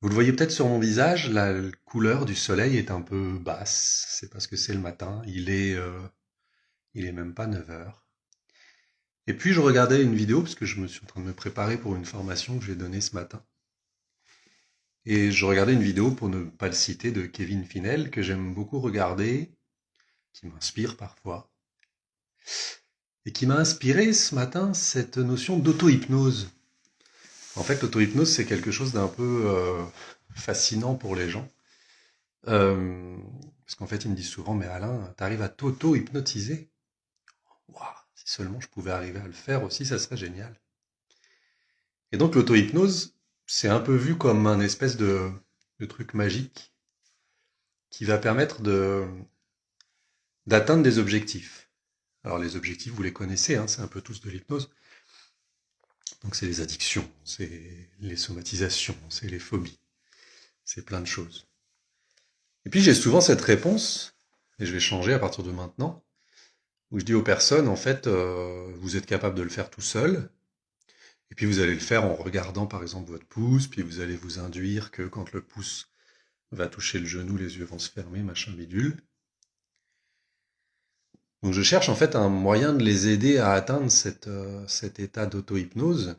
Vous le voyez peut-être sur mon visage, la couleur du soleil est un peu basse. C'est parce que c'est le matin. Il est même pas 9 heures. Et puis je regardais une vidéo parce que je me suis en train de me préparer pour une formation que je vais donner ce matin. Et je regardais une vidéo, pour ne pas le citer, de Kevin Finel, que j'aime beaucoup regarder, qui m'inspire parfois. Et qui m'a inspiré ce matin cette notion d'auto-hypnose. En fait, l'auto-hypnose, c'est quelque chose d'un peu fascinant pour les gens. Parce qu'en fait, il me dit souvent, mais Alain, t'arrives à t'auto-hypnotiser? Waouh, si seulement je pouvais arriver à le faire aussi, ça serait génial. Et donc l'auto-hypnose, c'est un peu vu comme un espèce de truc magique qui va permettre d'atteindre des objectifs. Alors les objectifs, vous les connaissez, hein, c'est un peu tous de l'hypnose. Donc c'est les addictions, c'est les somatisations, c'est les phobies, c'est plein de choses. Et puis j'ai souvent cette réponse, et je vais changer à partir de maintenant, où je dis aux personnes, en fait, vous êtes capable de le faire tout seul, et puis vous allez le faire en regardant par exemple votre pouce, puis vous allez vous induire que quand le pouce va toucher le genou, les yeux vont se fermer, machin bidule. Donc je cherche en fait un moyen de les aider à atteindre cet état d'auto-hypnose.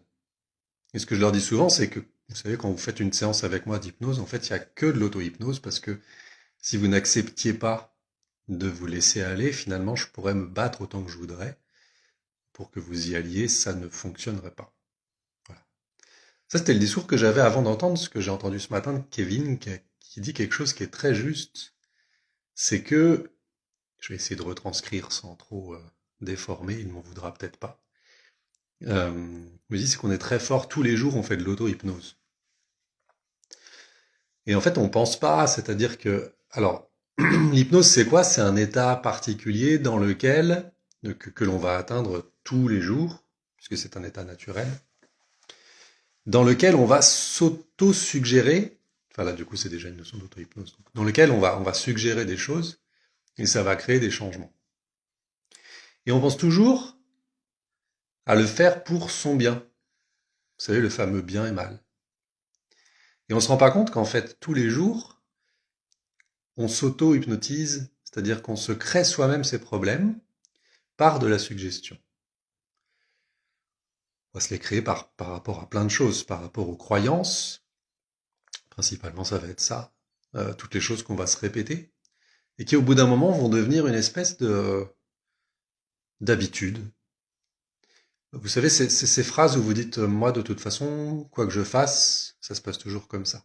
Et ce que je leur dis souvent, c'est que, vous savez, quand vous faites une séance avec moi d'hypnose, en fait, il n'y a que de l'auto-hypnose, parce que si vous n'acceptiez pas de vous laisser aller, finalement, je pourrais me battre autant que je voudrais. Pour que vous y alliez, ça ne fonctionnerait pas. Voilà. Ça, c'était le discours que j'avais avant d'entendre ce que j'ai entendu ce matin de Kevin, qui dit quelque chose qui est très juste. C'est que, je vais essayer de retranscrire sans trop déformer, il ne m'en voudra peut-être pas. Me dit, c'est qu'on est très fort, tous les jours on fait de l'auto-hypnose. Et en fait, on pense pas, c'est-à-dire que, alors, l'hypnose, c'est quoi? C'est un état particulier dans lequel, que l'on va atteindre tous les jours, puisque c'est un état naturel, dans lequel on va s'auto-suggérer, enfin là du coup c'est déjà une notion d'auto-hypnose, dans lequel on va suggérer des choses et ça va créer des changements. Et on pense toujours à le faire pour son bien. Vous savez, le fameux bien et mal. Et on se rend pas compte qu'en fait, tous les jours, on s'auto-hypnotise, c'est-à-dire qu'on se crée soi-même ses problèmes par de la suggestion. On va se les créer par rapport à plein de choses, par rapport aux croyances, principalement ça va être ça, toutes les choses qu'on va se répéter, et qui au bout d'un moment vont devenir une espèce d'habitude. Vous savez, c'est ces phrases où vous dites moi de toute façon, quoi que je fasse, ça se passe toujours comme ça.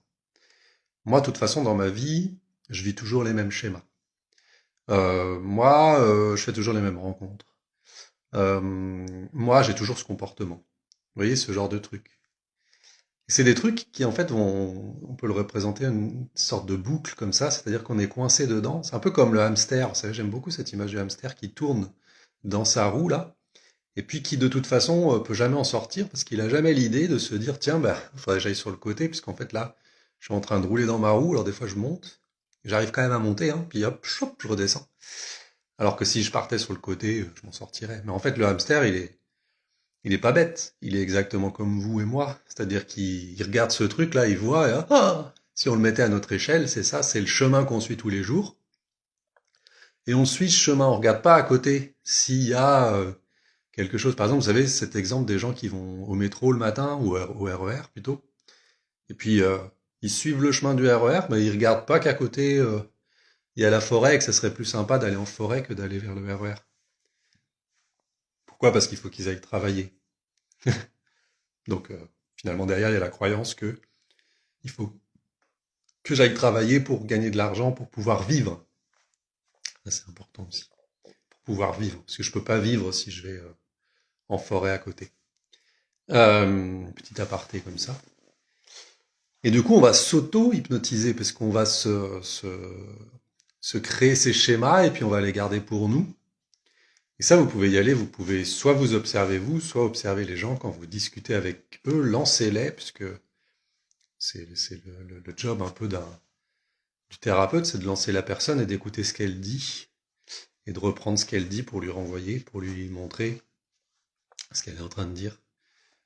Moi, de toute façon, dans ma vie, je vis toujours les mêmes schémas. Moi, je fais toujours les mêmes rencontres. Euh, Moi, j'ai toujours ce comportement. Vous voyez, ce genre de trucs. Et c'est des trucs qui, en fait, on peut le représenter une sorte de boucle comme ça, c'est-à-dire qu'on est coincé dedans. C'est un peu comme le hamster. Vous savez, j'aime beaucoup cette image du hamster qui tourne dans sa roue, là, et puis qui, de toute façon, peut jamais en sortir parce qu'il a jamais l'idée de se dire, tiens, bah, faudrait que j'aille sur le côté, puisqu'en fait, là, je suis en train de rouler dans ma roue, alors des fois, je monte, j'arrive quand même à monter, hein, puis hop, chop, je redescends. Alors que si je partais sur le côté, je m'en sortirais. Mais en fait, le hamster, il est pas bête. Il est exactement comme vous et moi. C'est-à-dire qu'il regarde ce truc-là, il voit, et, ah, si on le mettait à notre échelle, c'est ça, c'est le chemin qu'on suit tous les jours. Et on suit ce chemin, on regarde pas à côté s'il y a quelque chose. Par exemple, vous savez, cet exemple des gens qui vont au métro le matin, ou au RER plutôt, et puis ils suivent le chemin du RER, mais ils regardent pas qu'à côté, il y a la forêt et que ça serait plus sympa d'aller en forêt que d'aller vers le RER. Pourquoi? Parce qu'il faut qu'ils aillent travailler. Donc finalement derrière il y a la croyance que il faut que j'aille travailler pour gagner de l'argent, pour pouvoir vivre. Ça, c'est important aussi, pour pouvoir vivre, parce que je peux pas vivre si je vais en forêt à côté. Petit aparté comme ça. Et du coup, on va s'auto-hypnotiser parce qu'on va se créer ces schémas et puis on va les garder pour nous. Et ça, vous pouvez y aller, vous pouvez soit vous observer vous, soit observer les gens quand vous discutez avec eux, lancez-les, puisque c'est le job un peu du thérapeute, c'est de lancer la personne et d'écouter ce qu'elle dit et de reprendre ce qu'elle dit pour lui renvoyer, pour lui montrer ce qu'elle est en train de dire.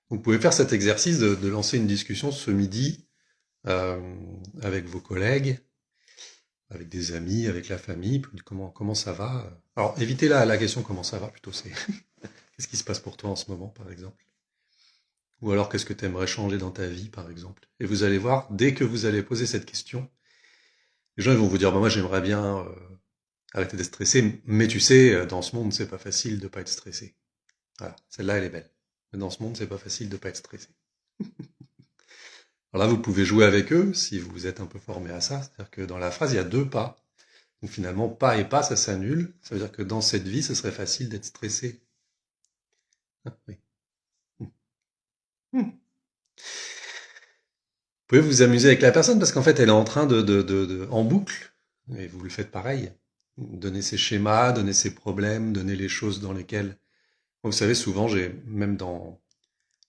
Donc, vous pouvez faire cet exercice de lancer une discussion ce midi. euh, avec vos collègues, avec des amis, avec la famille, comment ça va? Alors, évitez la question comment ça va, plutôt, c'est qu'est-ce qui se passe pour toi en ce moment, par exemple? Ou alors, qu'est-ce que tu aimerais changer dans ta vie, par exemple? Et vous allez voir, dès que vous allez poser cette question, les gens ils vont vous dire, bah, moi j'aimerais bien arrêter d'être stressé, mais tu sais, dans ce monde, c'est pas facile de pas être stressé. Voilà, celle-là, elle est belle. Mais dans ce monde, c'est pas facile de pas être stressé. Alors là, vous pouvez jouer avec eux si vous êtes un peu formé à ça. C'est-à-dire que dans la phrase, il y a deux pas. Donc finalement, pas et pas, ça s'annule. Ça veut dire que dans cette vie, ce serait facile d'être stressé. Ah, oui. Vous pouvez vous amuser avec la personne parce qu'en fait, elle est en train en boucle, et vous le faites pareil. Donner ses schémas, donner ses problèmes, donner les choses dans lesquelles. Vous savez, souvent, même dans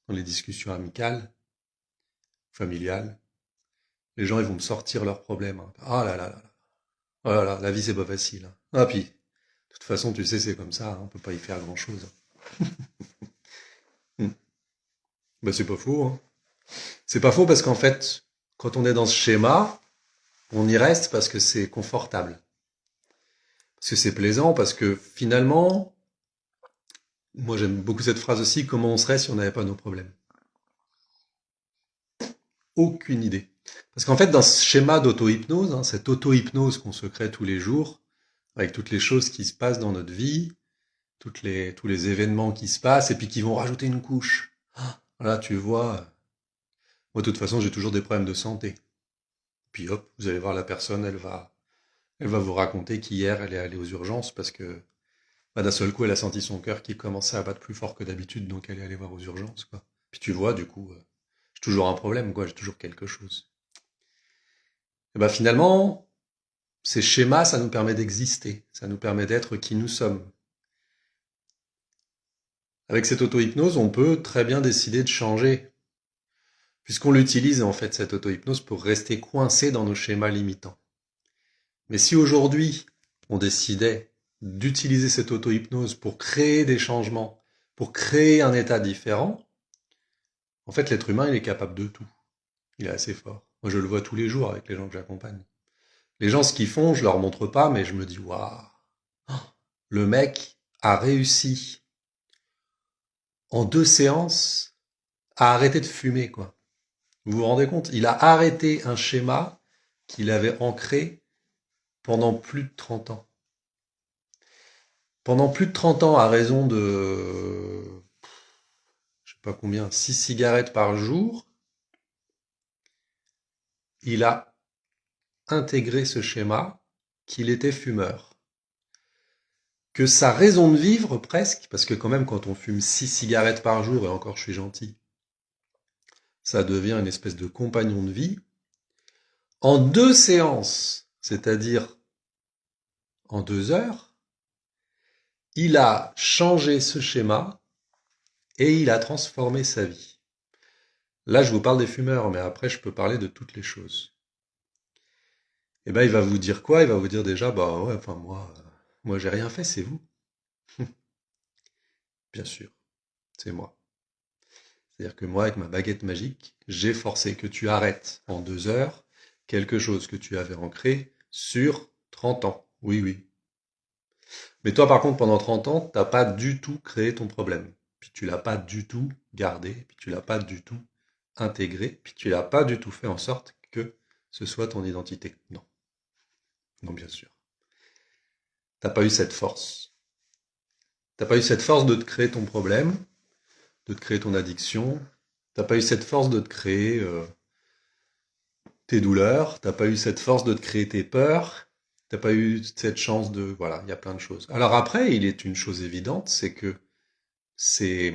les discussions amicales, familiales, les gens, ils vont me sortir leurs problèmes, hein. Ah là là là là. Oh là là, la vie, c'est pas facile, hein. Ah, puis, de toute façon, tu sais, c'est comme ça, hein, on peut pas y faire grand-chose. Hmm. Bah, c'est pas faux, hein. C'est pas faux parce qu'en fait, quand on est dans ce schéma, on y reste parce que c'est confortable. Parce que c'est plaisant, parce que finalement, moi j'aime beaucoup cette phrase aussi, comment on serait si on n'avait pas nos problèmes? Aucune idée. Parce qu'en fait, dans ce schéma d'auto-hypnose, hein, cette auto-hypnose qu'on se crée tous les jours, avec toutes les choses qui se passent dans notre vie, tous les événements qui se passent, et puis qui vont rajouter une couche. Voilà, tu vois, moi de toute façon j'ai toujours des problèmes de santé. Puis hop, vous allez voir la personne, elle va vous raconter qu'hier elle est allée aux urgences parce que bah, d'un seul coup elle a senti son cœur qui commençait à battre plus fort que d'habitude, donc elle est allée voir aux urgences, quoi. Puis tu vois, du coup, j'ai toujours un problème, quoi, j'ai toujours quelque chose. Et bah finalement, ces schémas, ça nous permet d'exister, ça nous permet d'être qui nous sommes. Avec cette auto-hypnose, on peut très bien décider de changer, puisqu'on l'utilise en fait, cette auto-hypnose, pour rester coincé dans nos schémas limitants. Mais si aujourd'hui, on décidait d'utiliser cette auto-hypnose pour créer des changements, pour créer un état différent, en fait, l'être humain, il est capable de tout. Il est assez fort. Moi, je le vois tous les jours avec les gens que j'accompagne. Les gens, ce qu'ils font, je leur montre pas, mais je me dis, waouh, le mec a réussi en 2 séances à arrêter de fumer, quoi. Vous vous rendez compte? Il a arrêté un schéma qu'il avait ancré pendant plus de 30 ans. Pendant plus de 30 ans, à raison de, je sais pas combien, 6 cigarettes par jour, il a intégré ce schéma qu'il était fumeur. Que sa raison de vivre, presque, parce que quand même, quand on fume 6 cigarettes par jour, et encore je suis gentil, ça devient une espèce de compagnon de vie, en 2 séances, c'est-à-dire en 2 heures, il a changé ce schéma et il a transformé sa vie. Là, je vous parle des fumeurs, mais après, je peux parler de toutes les choses. Et ben, il va vous dire quoi? Il va vous dire déjà, bah ouais, enfin moi j'ai rien fait, c'est vous. Bien sûr, c'est moi. C'est-à-dire que moi, avec ma baguette magique, j'ai forcé que tu arrêtes en 2 heures quelque chose que tu avais ancré sur 30 ans. Oui, oui. Mais toi, par contre, pendant 30 ans, t'as pas du tout créé ton problème. Puis tu l'as pas du tout gardé, puis tu l'as pas du tout intégré, puis tu l'as pas du tout fait en sorte que ce soit ton identité. Non, non, bien sûr. T'as pas eu cette force. T'as pas eu cette force de te créer ton problème, de te créer ton addiction. T'as pas eu cette force de te créer tes douleurs. T'as pas eu cette force de te créer tes peurs. T'as pas eu cette chance de... Voilà, il y a plein de choses. Alors après, il est une chose évidente, c'est que ces,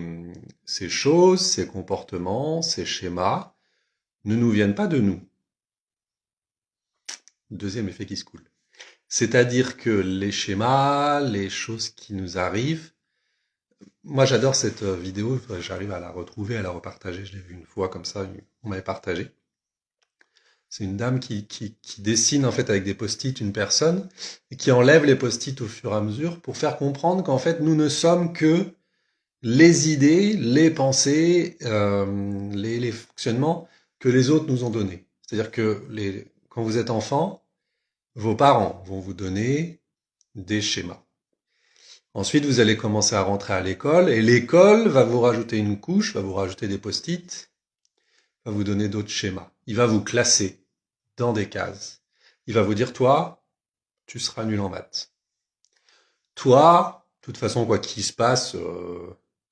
ces choses, ces comportements, ces schémas ne nous viennent pas de nous. Deuxième effet qui se coule. C'est-à-dire que les schémas, les choses qui nous arrivent, moi j'adore cette vidéo, j'arrive à la retrouver, à la repartager, je l'ai vue une fois comme ça, on m'avait partagé. C'est une dame qui dessine en fait avec des post-it une personne et qui enlève les post-it au fur et à mesure pour faire comprendre qu'en fait nous ne sommes que les idées, les pensées, les fonctionnements que les autres nous ont donnés. C'est-à-dire que quand vous êtes enfant, vos parents vont vous donner des schémas. Ensuite, vous allez commencer à rentrer à l'école et l'école va vous rajouter une couche, va vous rajouter des post-it, va vous donner d'autres schémas. Il va vous classer dans des cases. Il va vous dire, toi, tu seras nul en maths. Toi, de toute façon, quoi qu'il se passe,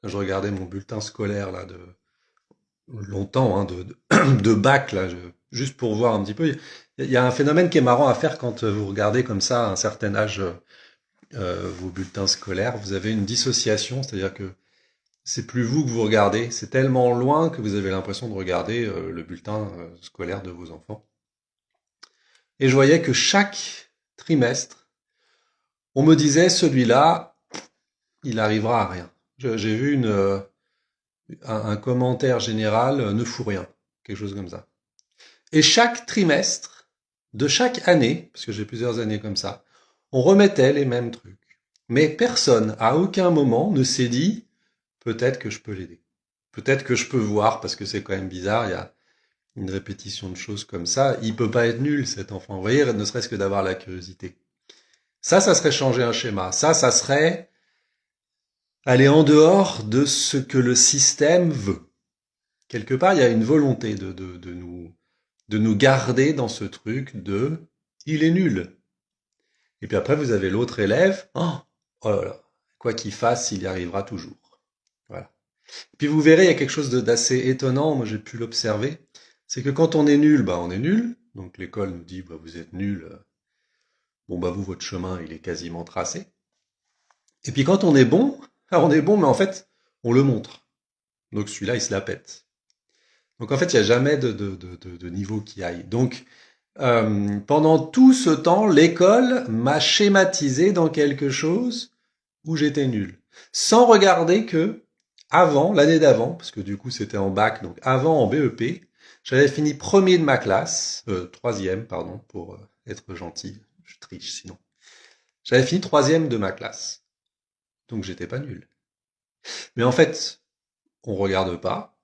je regardais mon bulletin scolaire là de longtemps, hein, de bac là, juste pour voir un petit peu. Il y a un phénomène qui est marrant à faire quand vous regardez comme ça à un certain âge vos bulletins scolaires. Vous avez une dissociation, c'est-à-dire que c'est plus vous que vous regardez. C'est tellement loin que vous avez l'impression de regarder le bulletin scolaire de vos enfants. Et je voyais que chaque trimestre, on me disait celui-là, il arrivera à rien. J'ai vu un commentaire général, ne fout rien, quelque chose comme ça. Et chaque trimestre, de chaque année, parce que j'ai plusieurs années comme ça, on remettait les mêmes trucs. Mais personne, à aucun moment, ne s'est dit, peut-être que je peux l'aider. Peut-être que je peux voir, parce que c'est quand même bizarre, il y a une répétition de choses comme ça. Il peut pas être nul, cet enfant. Vous voyez, ne serait-ce que d'avoir la curiosité. Ça serait changer un schéma. Ça serait aller en dehors de ce que le système veut. Quelque part, il y a une volonté de nous garder dans ce truc de il est nul. Et puis après, vous avez l'autre élève. Oh là là, quoi qu'il fasse, il y arrivera toujours. Voilà. Et puis vous verrez, il y a quelque chose d'assez étonnant, moi j'ai pu l'observer, c'est que quand on est nul, bah on est nul. Donc l'école nous dit, bah vous êtes nul. Bon bah vous, votre chemin, il est quasiment tracé. Et puis quand on est bon, alors on est bon, mais en fait, on le montre. Donc celui-là, il se la pète. Donc en fait, il n'y a jamais de niveau qui aille. Donc pendant tout ce temps, l'école m'a schématisé dans quelque chose où j'étais nul. Sans regarder que, avant, l'année d'avant, parce que du coup c'était en bac, donc avant en BEP, j'avais fini premier de ma classe, troisième, pardon, pour être gentil, je triche sinon. J'avais fini troisième de ma classe. Donc j'étais pas nul. Mais en fait, on regarde pas,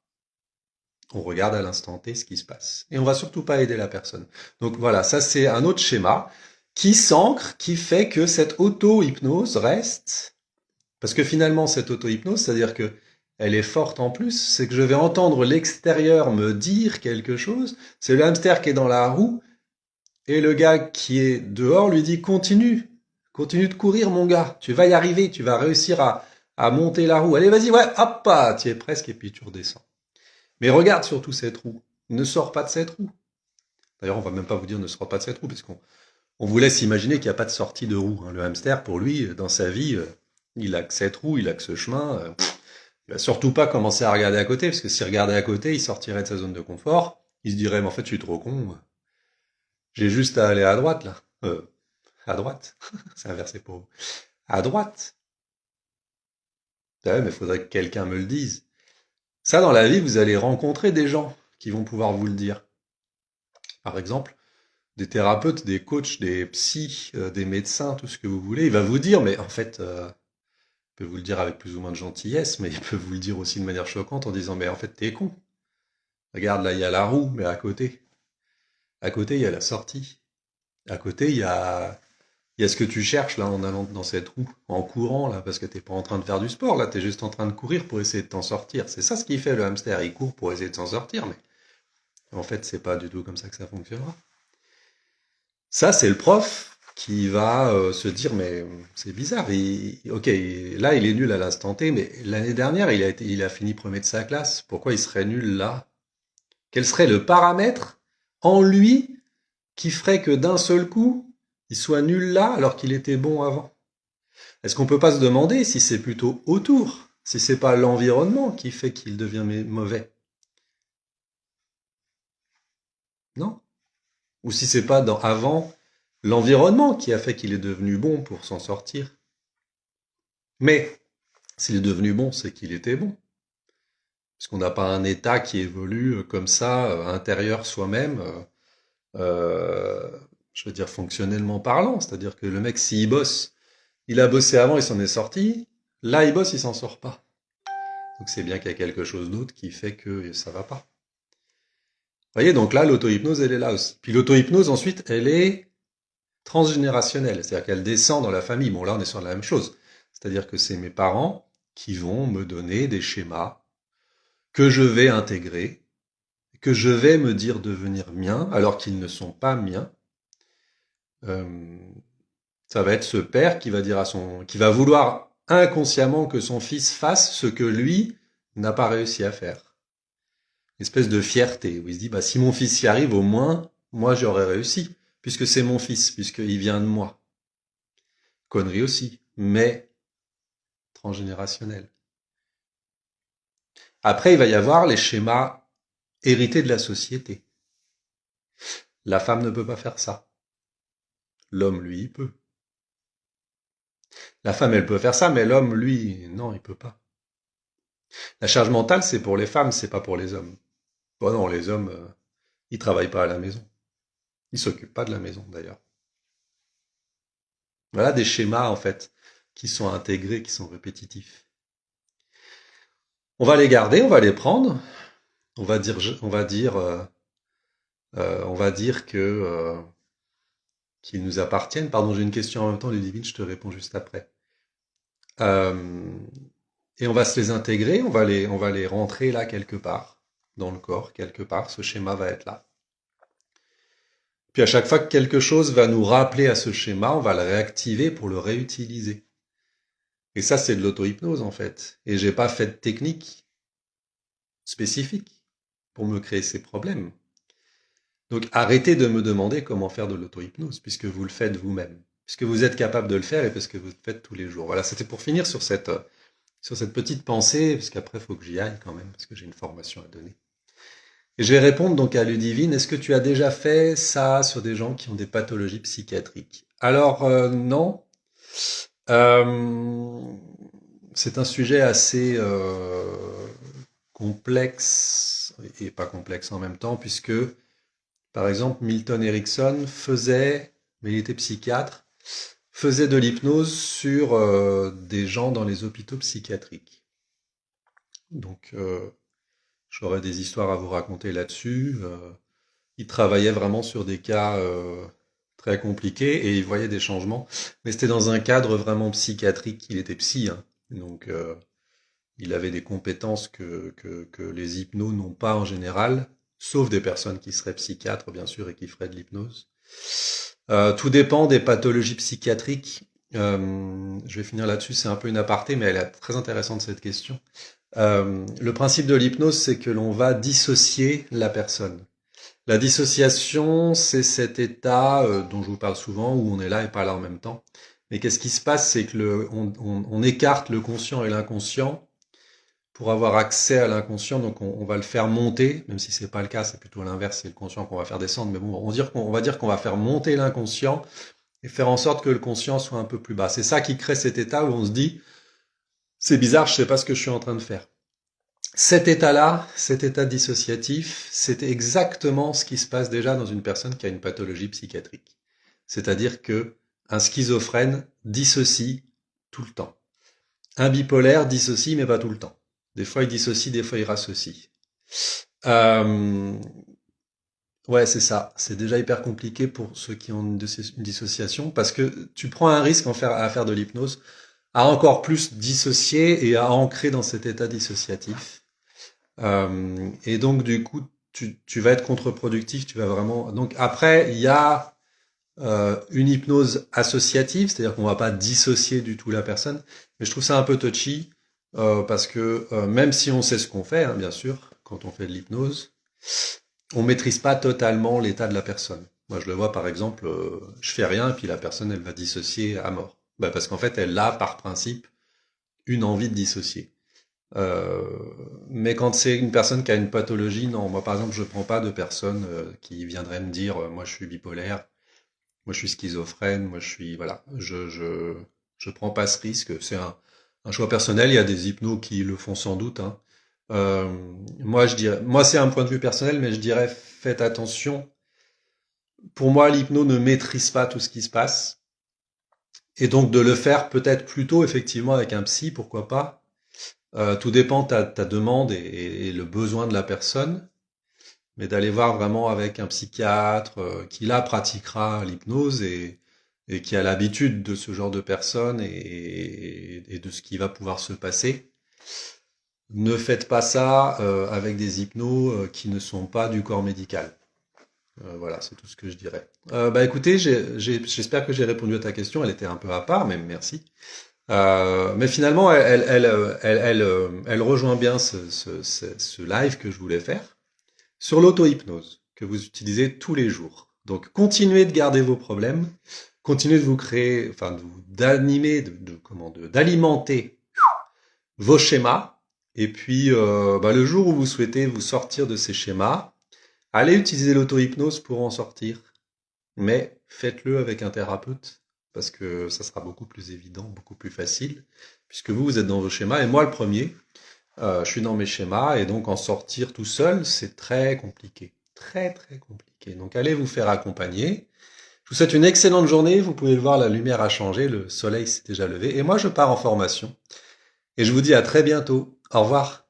on regarde à l'instant T ce qui se passe. Et on va surtout pas aider la personne. Donc voilà, ça c'est un autre schéma qui s'ancre, qui fait que cette auto-hypnose reste. Parce que finalement, cette auto-hypnose, c'est-à-dire que elle est forte en plus, c'est que je vais entendre l'extérieur me dire quelque chose. C'est le hamster qui est dans la roue, et le gars qui est dehors lui dit continue, continue de courir mon gars, tu vas y arriver, tu vas réussir à monter la roue. Allez vas-y, ouais, hop, tu y es presque, et puis tu redescends. Mais regarde surtout cette roue. Ne sors pas de cette roue. D'ailleurs, on va même pas vous dire ne sors pas de cette roue, parce qu'on vous laisse imaginer qu'il n'y a pas de sortie de roue. Le hamster, pour lui, dans sa vie, il a que cette roue, il a que ce chemin. Il va surtout pas commencer à regarder à côté, parce que s'il regardait à côté, il sortirait de sa zone de confort. Il se dirait, mais en fait, je suis trop con. J'ai juste à aller à droite, là. À droite. C'est inversé pour vous. À droite. Ouais, mais il faudrait que quelqu'un me le dise. Ça, dans la vie, vous allez rencontrer des gens qui vont pouvoir vous le dire. Par exemple, des thérapeutes, des coachs, des psys, des médecins, tout ce que vous voulez. Il va vous dire, mais en fait, il peut vous le dire avec plus ou moins de gentillesse, mais il peut vous le dire aussi de manière choquante en disant, mais en fait, t'es con. Regarde, là, il y a la roue, mais à côté. À côté, il y a la sortie. À côté, il y a ce que tu cherches, là, en allant dans cette roue, en courant, là, parce que t'es pas en train de faire du sport, là, t'es juste en train de courir pour essayer de t'en sortir. C'est ça ce qu'il fait, le hamster. Il court pour essayer de s'en sortir, mais en fait, c'est pas du tout comme ça que ça fonctionnera. Ça, c'est le prof qui va se dire, mais c'est bizarre. Ok, là, il est nul à l'instant T, mais l'année dernière, il a fini premier de sa classe. Pourquoi il serait nul là? Quel serait le paramètre en lui qui ferait que d'un seul coup, il soit nul là alors qu'il était bon avant? Est-ce qu'on peut pas se demander si c'est plutôt autour, si c'est pas l'environnement qui fait qu'il devient mauvais? Non? Ou si c'est pas avant l'environnement qui a fait qu'il est devenu bon pour s'en sortir? Mais s'il est devenu bon, c'est qu'il était bon. Parce qu'on n'a pas un état qui évolue comme ça, intérieur soi-même, je veux dire fonctionnellement parlant. C'est-à-dire que le mec, s'il bosse, il a bossé avant, il s'en est sorti. Là, il bosse, il s'en sort pas. Donc c'est bien qu'il y a quelque chose d'autre qui fait que ça va pas. voyez, donc là, l'auto-hypnose, elle est là aussi. Puis l'auto-hypnose, ensuite, elle est transgénérationnelle, c'est-à-dire qu'elle descend dans la famille. Bon, là, on est sur la même chose. C'est-à-dire que c'est mes parents qui vont me donner des schémas que je vais intégrer, que je vais me dire devenir miens, alors qu'ils ne sont pas miens. Euh, Ça va être ce père qui va dire qui va vouloir inconsciemment que son fils fasse ce que lui n'a pas réussi à faire. Une espèce de fierté où il se dit, bah, si mon fils y arrive, au moins, moi j'aurais réussi, puisque c'est mon fils, puisqu'il vient de moi. Connerie aussi, mais transgénérationnel. Après, il va y avoir les schémas hérités de la société. La femme ne peut pas faire ça. L'homme, lui, il peut. La femme, elle peut faire ça, mais l'homme, lui, non, il peut pas. La charge mentale, c'est pour les femmes, c'est pas pour les hommes. Bon, non, les hommes, ils travaillent pas à la maison. Ils s'occupent pas de la maison, d'ailleurs. Voilà des schémas, en fait, qui sont intégrés, qui sont répétitifs. On va les garder, on va les prendre. On va dire que qu'ils nous appartiennent. Pardon, j'ai une question en même temps, Ludivine, je te réponds juste après. Euh, et on va se les intégrer, on va les rentrer là quelque part, dans le corps, quelque part. Ce schéma va être là. Puis à chaque fois que quelque chose va nous rappeler à ce schéma, on va le réactiver pour le réutiliser. Et ça, c'est de l'auto-hypnose en fait. Et j'ai pas fait de technique spécifique pour me créer ces problèmes. Donc arrêtez de me demander comment faire de l'auto-hypnose, puisque vous le faites vous-même. Puisque vous êtes capable de le faire et parce que vous le faites tous les jours. Voilà, c'était pour finir sur cette petite pensée, parce qu'après, il faut que j'y aille quand même, parce que j'ai une formation à donner. Et je vais répondre donc à Ludivine, est-ce que tu as déjà fait ça sur des gens qui ont des pathologies psychiatriques? Alors, non. Euh, c'est un sujet assez complexe, et pas complexe en même temps, puisque, par exemple, Milton Erickson faisait, mais il était psychiatre, faisait de l'hypnose sur des gens dans les hôpitaux psychiatriques. Donc, j'aurais des histoires à vous raconter là-dessus. Il travaillait vraiment sur des cas très compliqués et il voyait des changements. Mais c'était dans un cadre vraiment psychiatrique. Il était psy, hein. Donc il avait des compétences que les hypnos n'ont pas en général, sauf des personnes qui seraient psychiatres, bien sûr, et qui feraient de l'hypnose. Tout dépend des pathologies psychiatriques. Je vais finir là-dessus, c'est un peu une aparté, mais elle est très intéressante cette question. Le principe de l'hypnose, c'est que l'on va dissocier la personne. La dissociation, c'est cet état dont je vous parle souvent, où on est là et pas là en même temps. Mais qu'est-ce qui se passe, c'est que on écarte le conscient et l'inconscient pour avoir accès à l'inconscient. Donc on va le faire monter, même si c'est pas le cas, c'est plutôt l'inverse, c'est le conscient qu'on va faire descendre. Mais bon, on va dire qu'on va faire monter l'inconscient et faire en sorte que le conscient soit un peu plus bas. C'est ça qui crée cet état où on se dit, c'est bizarre, je sais pas ce que je suis en train de faire. Cet état-là, cet état dissociatif, c'est exactement ce qui se passe déjà dans une personne qui a une pathologie psychiatrique. C'est-à-dire que un schizophrène dissocie tout le temps. Un bipolaire dissocie, mais pas tout le temps. Des fois, il dissocie, des fois, il rassocie. Euh, ouais, c'est ça. C'est déjà hyper compliqué pour ceux qui ont une dissociation, parce que tu prends un risque à faire de l'hypnose, à encore plus dissocier et à ancrer dans cet état dissociatif. Et donc du coup, tu vas être contre-productif, tu vas vraiment. Donc après, il y a une hypnose associative, c'est-à-dire qu'on va pas dissocier du tout la personne, mais je trouve ça un peu touchy parce que même si on sait ce qu'on fait, hein, bien sûr, quand on fait de l'hypnose, on maîtrise pas totalement l'état de la personne. Moi, je le vois par exemple, je fais rien et puis la personne elle va dissocier à mort, bah, parce qu'en fait elle a par principe une envie de dissocier. Euh, mais quand c'est une personne qui a une pathologie, non. Moi, par exemple, je prends pas de personnes qui viendraient me dire, moi, je suis bipolaire, moi, je suis schizophrène, moi, je suis, voilà, je prends pas ce risque. C'est un choix personnel. Il y a des hypnos qui le font sans doute, hein. Euh, moi, je dirais, moi, c'est un point de vue personnel, mais je dirais, faites attention. Pour moi, l'hypno ne maîtrise pas tout ce qui se passe. Et donc, de le faire peut-être plutôt, effectivement, avec un psy, pourquoi pas. Tout dépend de ta demande et le besoin de la personne. mais d'aller voir vraiment avec un psychiatre qui là pratiquera l'hypnose et qui a l'habitude de ce genre de personnes et de ce qui va pouvoir se passer. Ne faites pas ça avec des hypnos qui ne sont pas du corps médical. Voilà, c'est tout ce que je dirais. Bah écoutez, j'espère que j'ai répondu à ta question. Elle était un peu à part, mais merci. Mais finalement, elle rejoint bien ce live que je voulais faire sur l'auto-hypnose que vous utilisez tous les jours. Donc, continuez de garder vos problèmes, continuez de vous créer, enfin, d'animer, d'alimenter vos schémas. Et puis, bah, le jour où vous souhaitez vous sortir de ces schémas, allez utiliser l'auto-hypnose pour en sortir. Mais faites-le avec un thérapeute parce que ça sera beaucoup plus évident, beaucoup plus facile, puisque vous êtes dans vos schémas et moi le premier, je suis dans mes schémas et donc en sortir tout seul, c'est très compliqué, très très compliqué. Donc allez vous faire accompagner. Je vous souhaite une excellente journée. Vous pouvez le voir, la lumière a changé, le soleil s'est déjà levé et moi je pars en formation. Et je vous dis à très bientôt. Au revoir.